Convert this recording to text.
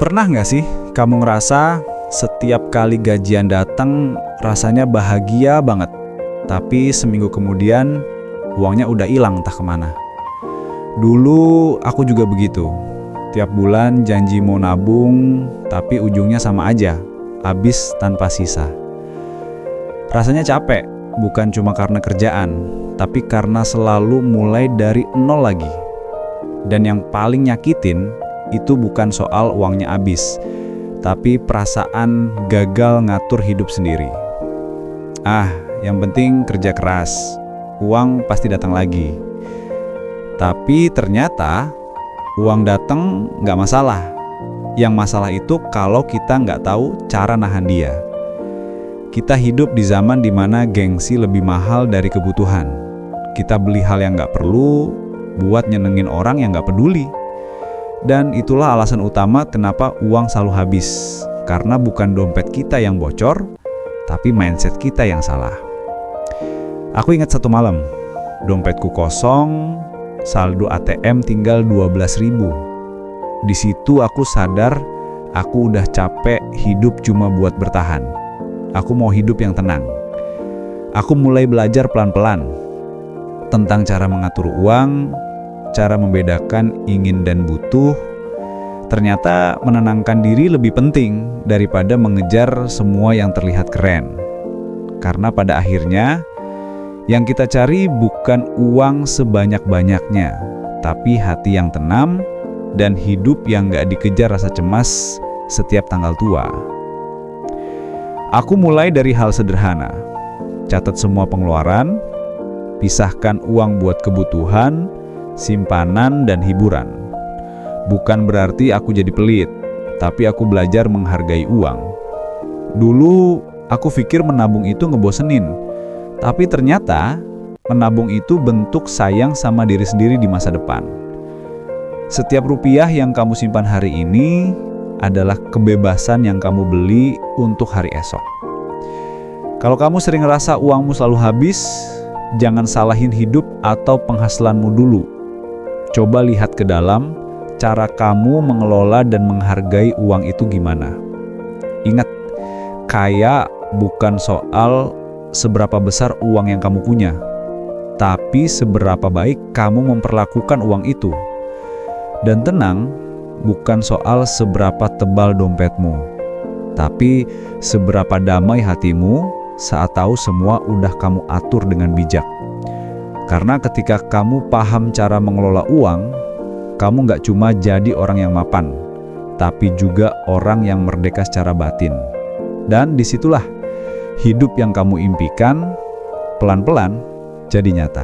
Pernah nggak sih kamu ngerasa setiap kali gajian datang rasanya bahagia banget, tapi seminggu kemudian uangnya udah hilang entah kemana? Dulu aku juga begitu. Tiap bulan janji mau nabung, tapi ujungnya sama aja, habis tanpa sisa. Rasanya capek, bukan cuma karena kerjaan, tapi karena selalu mulai dari nol lagi. Dan yang paling nyakitin, itu bukan soal uangnya habis, tapi perasaan gagal ngatur hidup sendiri. Yang penting kerja keras, uang pasti datang lagi. Tapi ternyata uang datang nggak masalah. Yang masalah itu kalau kita nggak tahu cara nahan dia. Kita hidup di zaman dimana gengsi lebih mahal dari kebutuhan. Kita beli hal yang nggak perlu buat nyenengin orang yang nggak peduli. Dan itulah alasan utama kenapa uang selalu habis. Karena bukan dompet kita yang bocor, tapi mindset kita yang salah. Aku ingat satu malam, dompetku kosong, saldo ATM tinggal 12.000. Di situ aku sadar, aku udah capek hidup cuma buat bertahan. Aku mau hidup yang tenang. Aku mulai belajar pelan-pelan tentang cara mengatur uang, cara membedakan ingin dan butuh. Ternyata menenangkan diri lebih penting daripada mengejar semua yang terlihat keren. Karena pada akhirnya, yang kita cari bukan uang sebanyak-banyaknya, tapi hati yang tenang dan hidup yang gak dikejar rasa cemas setiap tanggal tua. Aku mulai dari hal sederhana. Catat semua pengeluaran, pisahkan uang buat kebutuhan, simpanan, dan hiburan. Bukan berarti aku jadi pelit, tapi aku belajar menghargai uang. Dulu aku pikir menabung itu ngebosenin, tapi ternyata menabung itu bentuk sayang sama diri sendiri di masa depan. Setiap rupiah yang kamu simpan hari ini adalah kebebasan yang kamu beli untuk hari esok. Kalau kamu sering ngerasa uangmu selalu habis, jangan salahin hidup atau penghasilanmu dulu. Coba lihat ke dalam, cara kamu mengelola dan menghargai uang itu gimana. Ingat, kaya bukan soal seberapa besar uang yang kamu punya, tapi seberapa baik kamu memperlakukan uang itu. Dan tenang, bukan soal seberapa tebal dompetmu, tapi seberapa damai hatimu saat tahu semua udah kamu atur dengan bijak. Karena ketika kamu paham cara mengelola uang, kamu gak cuma jadi orang yang mapan, tapi juga orang yang merdeka secara batin. Dan disitulah hidup yang kamu impikan pelan-pelan jadi nyata.